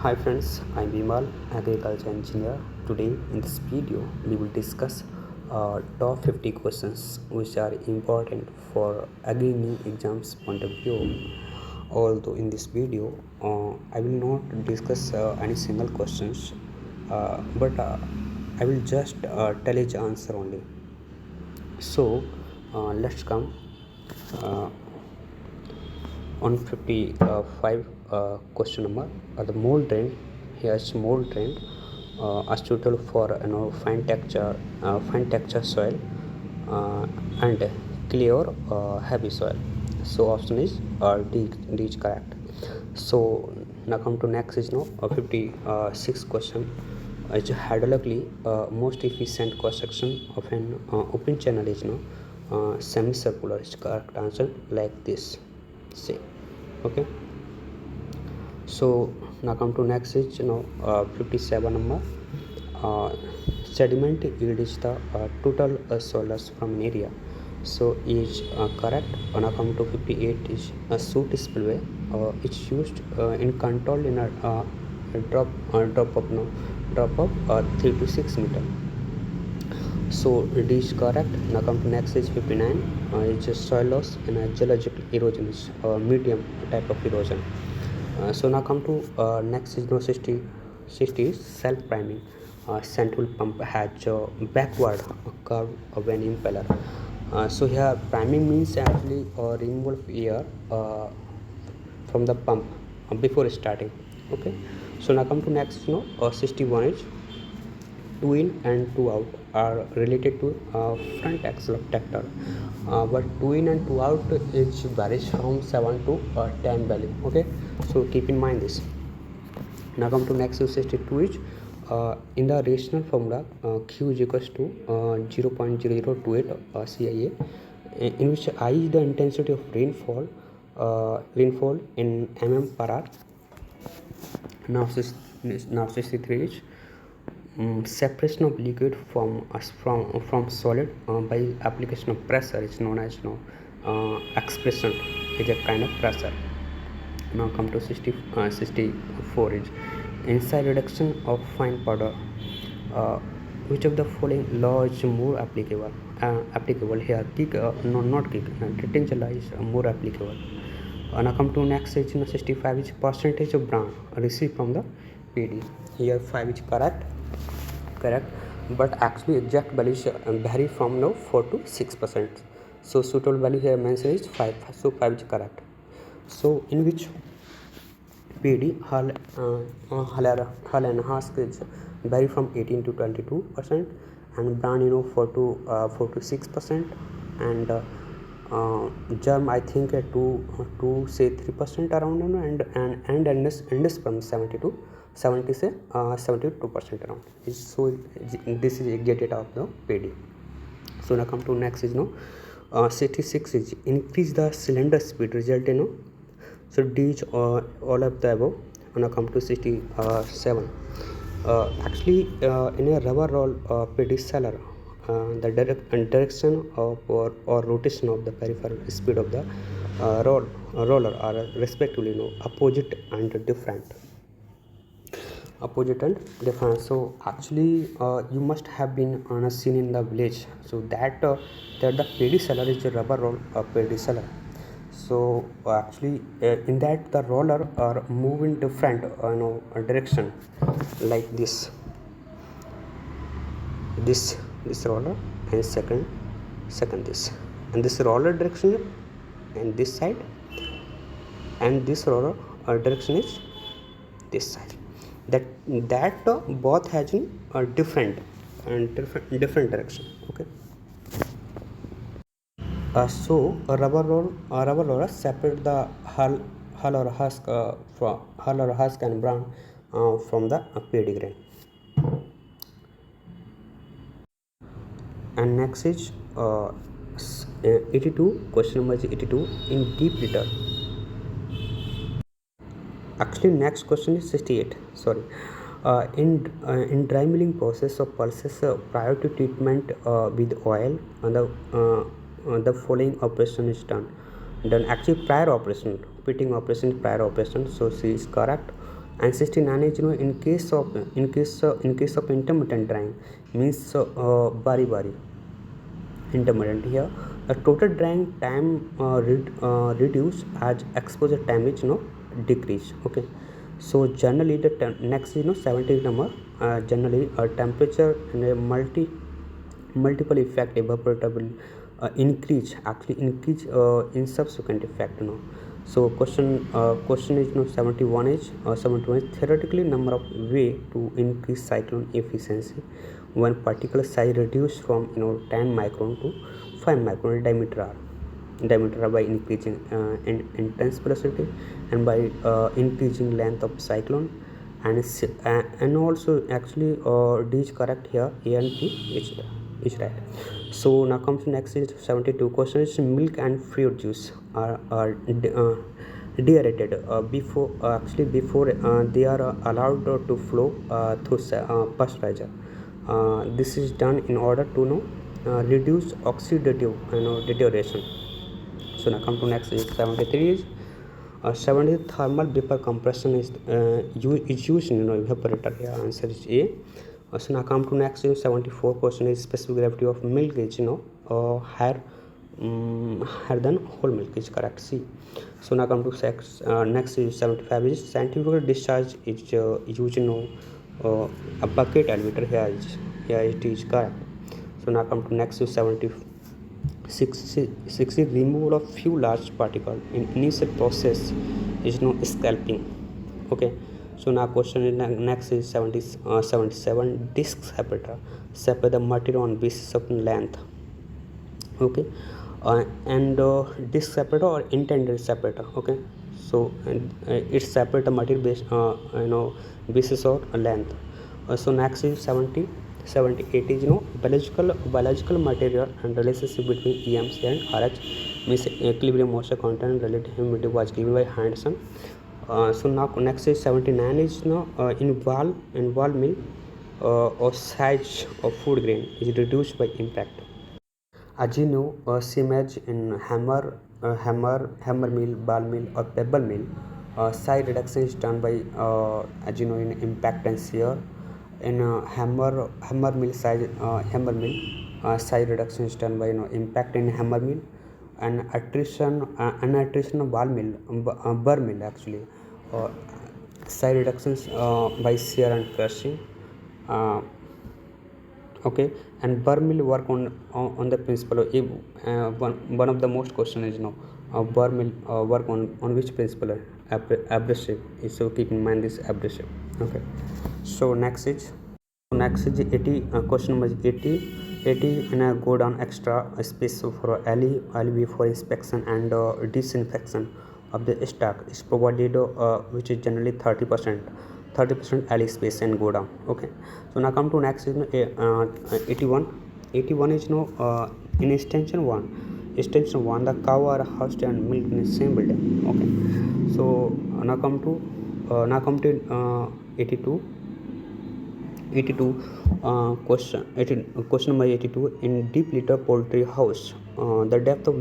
Hi friends, I'm Bimal, agriculture engineer. Today in this video we will discuss top 50 questions which are important for Agri exams point of view. Although in this video I will not discuss any single questions, but I will just tell each answer only. So let's come uh, on 55 question number. The mold drain. Here's mold drain are suitable for fine texture soil and clear heavy soil. So option is D is correct. So now come to next is 56 question. It's hydraulically most efficient cross section of an open channel is semicircular. Is correct answer like this. See, okay. So now come to next is 57 number. Sediment yield is the total soil loss from an area. So is correct. Now come to 58 is a soot spillway. It's used in control in a drop of 3 to 6 meter. So it is correct. Now come to next is 59. It's a soil loss and a geological erosion is medium type of erosion. So now come to next is 60 is self priming. Central pump has backward curve of an impeller. So here priming means actually removal of air from the pump before starting. Okay. So now come to next 61 is 2 in and 2 out are related to front axle of tractor, but 2 in and 2 out is varies from 7 to 10 value. Okay, so keep in mind this. Now come to next 62 is in the rational formula Q is equals to 0.0028 CIA, in which I is the intensity of rainfall in mm per hour. Now 63 is separation of liquid from solid by application of pressure is known as expression is a kind of pressure. Now come to 64 is inside reduction of fine powder. Which of the following law is more applicable? Here kick, no, not kick, detention law is more applicable. Now come to next is 65 is percentage of bran received from the PD. Here 5 is correct, but actually exact values vary from 4 to 6%. So suitable value here mentioned is 5. So 5 is correct. So in which PD hull and husk is vary from 18 to 22%, and bran 4 to 6%, and germ I think 2 say 3% around, and endosperm 72% around. So this is get it of the PD. So now come to next is 66 is increase the cylinder speed result so D is all of the above. Now come to 67. Actually in a rubber roll PD seller, the direction of or rotation of the peripheral speed of the roller are respectively opposite and different. So actually you must have been seen in the village, so that the PD seller is a rubber roll PD seller. So actually in that the roller are move in different direction, like this roller, and second this, and this roller direction and this side, and this roller direction is this side. That both has a different direction. Okay. So a rubber roller separate the hull or husk and bran from the PD grain. And next is 82. Question number is 82 in deep litter. Actually next question is 68. Sorry. In dry milling process of pulses prior to treatment with oil, and the following operation is done. Actually prior operation, pitting operation, prior operation. So C is correct. And 69 is in case of intermittent drying means bari intermittent here. The total drying time reduced as exposure time is decreased. Okay, so generally the next is 70 number. Generally temperature and a multiple effect evaporator will increase in subsequent effect. So question is 71 is 71 is theoretically number of way to increase cyclone efficiency when particle size reduced from 10 micron to 5 micron diameter by increasing intense velocity and by increasing length of cyclone. And also actually D is correct here, A and P is right. So now comes to next is 72 question is milk and fruit juice are deaerated before they are allowed to flow through pasteurizer. This is done in order to reduce oxidative deterioration. So now come to next is 73 is 70 thermal vapor compression is used in evaporator. Here answer is A. So now come to next is 74 question is specific gravity of milk is higher than whole milk is correct, C. So now come to next is 75 is scientific discharge is used a bucket elevator. Here it is correct. So now come to next is 60 removal of few large particles in initial process is scalping. Okay, so now question is next is 77 disc separator separate the material on basis of length. Okay, and disc separator or intended separator. Okay, so it separate the material based basis of length. So next is 78 is biological material and relationship between EMC and RH means equilibrium moisture content and relative humidity was given by Henderson. So now next is 79 is in wall mill or size of food grain is reduced by impact. As you know, seamage in hammer mill, ball mill, or pebble mill, side reduction is done by as you know in impact and shear. In hammer mill side reduction is done by impact in hammer mill, and attrition of ball mill, burr mill actually, side reductions by shear and crushing. Okay, and burr mill work on the principle of one of the most question is burr mill work on which principle, abrasive. So keep in mind this abrasive. Okay, so next is 80 question number 80 and go down extra space for LE for inspection and disinfection of the stock is provided which is generally 30% alley space and go down. Okay, so now come to next is 81 is in extension 1 the cow are housed and milk in the same building. Okay, so now come to 82 question number 82 in deep litter poultry house the depth of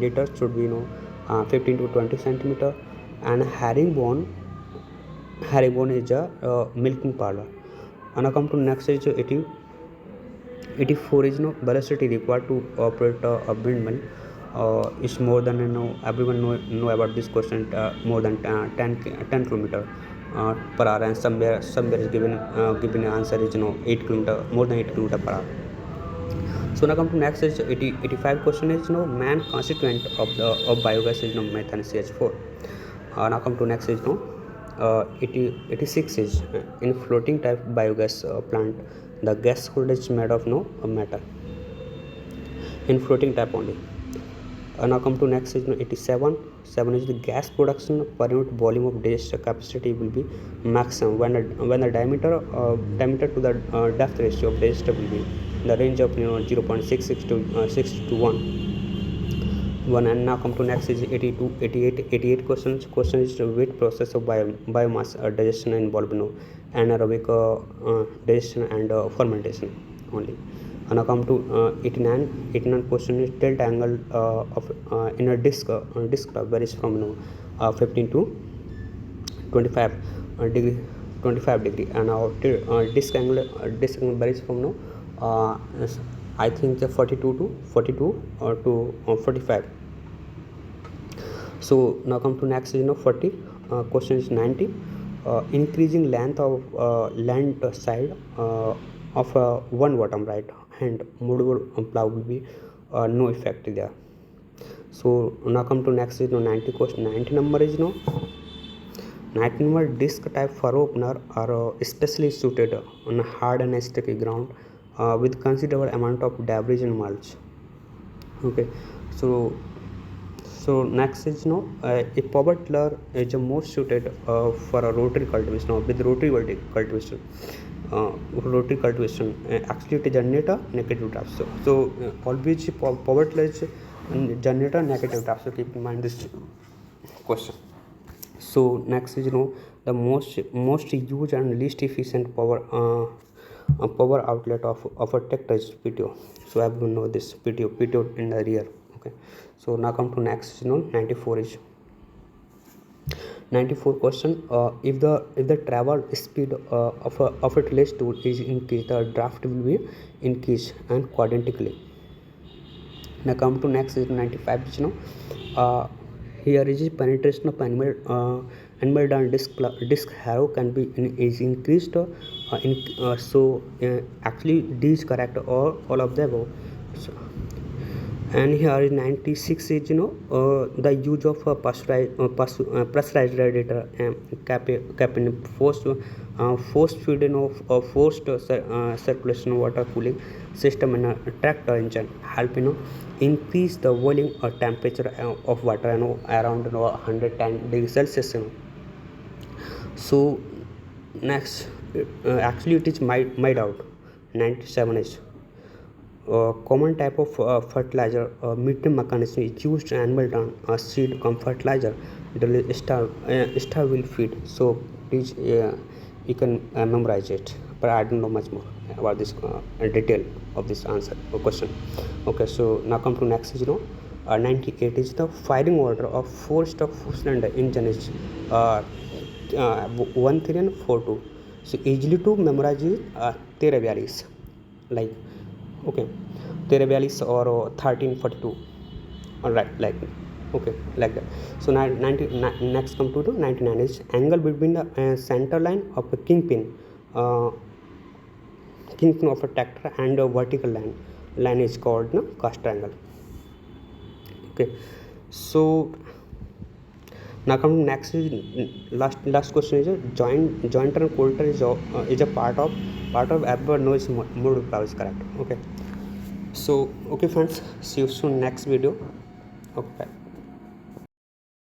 litter should be 15 to 20 centimeter, and herringbone is a milking parlor. And I come to next is 84 is velocity required to operate a windmill is more than everyone know about this question, more than 10 kilometer per hour, and somewhere is given answer is 8 kilometer, more than 8 kilometer per hour. So now come to next is 85 question is main constituent of biogas is methane CH4. Now come to next is 86 is in floating type biogas plant the gas holder is made of metal in floating type only. Now come to next is 87 is the gas production per unit volume of digester capacity will be maximum when the diameter to the depth ratio of digester will be in the range of 0.66 to 6 to 1. And now come to next is 88 questions. Question is weight process of biomass digestion involved anaerobic digestion and fermentation only. And now come to 89 question is delta angle of in a disc varies from 15 to 25 degree 25 degree, and our disc angle varies from I think the 42 to 45. So now come to next is 40. Question is 90. Increasing length of land side of one bottom right hand movable plow will be no effect there. So now come to next is 90 question. 90 number is 90 number disc type furrow opener are especially suited on hard and sticky ground with considerable amount of debris and mulch. Okay, so next is a power tiller is the most suited for a rotary cultivation with rotary cultivation. Actually it generate a negative draft. So always power tiller is generate a negative draft. So keep in mind this question. So next is the most used and least efficient power outlet of a tractor is PTO. So I have to know this PTO in the rear. Okay, so now come to next 94 is 94 question. If the travel speed of a tillage tool is increased, the draft will be increased and quadratically. Now come to next is 95 is here is penetration of animal down disc harrow can be is increased actually D is correct or all of the above. So, and here in 96 is the use of pressurized radiator capin forced feeding of forced circulation water cooling system in a tractor engine help increase the boiling temperature of water around 110 degrees Celsius. So next actually it is made out 97 is common type of fertilizer medium mechanism is used animal dung seed cum fertilizer the star will feed. So please you can memorize it, but I don't know much more about this detail of this answer or question. Okay, so now come to next is 98 is the firing order of 4-stroke 4-cylinder engine is 1 3 and 4 2. So easily to memorize is 1342 like okay 1342 or 1342 all right like okay like that. So now next come to 99 is angle between the center line of a kingpin of a tractor and a vertical line is called caster angle. Okay, so now come to next is last question is jointer and coulter is a part of above noise mode plow is correct. Okay, so okay friends, see you soon next video. Okay, bye.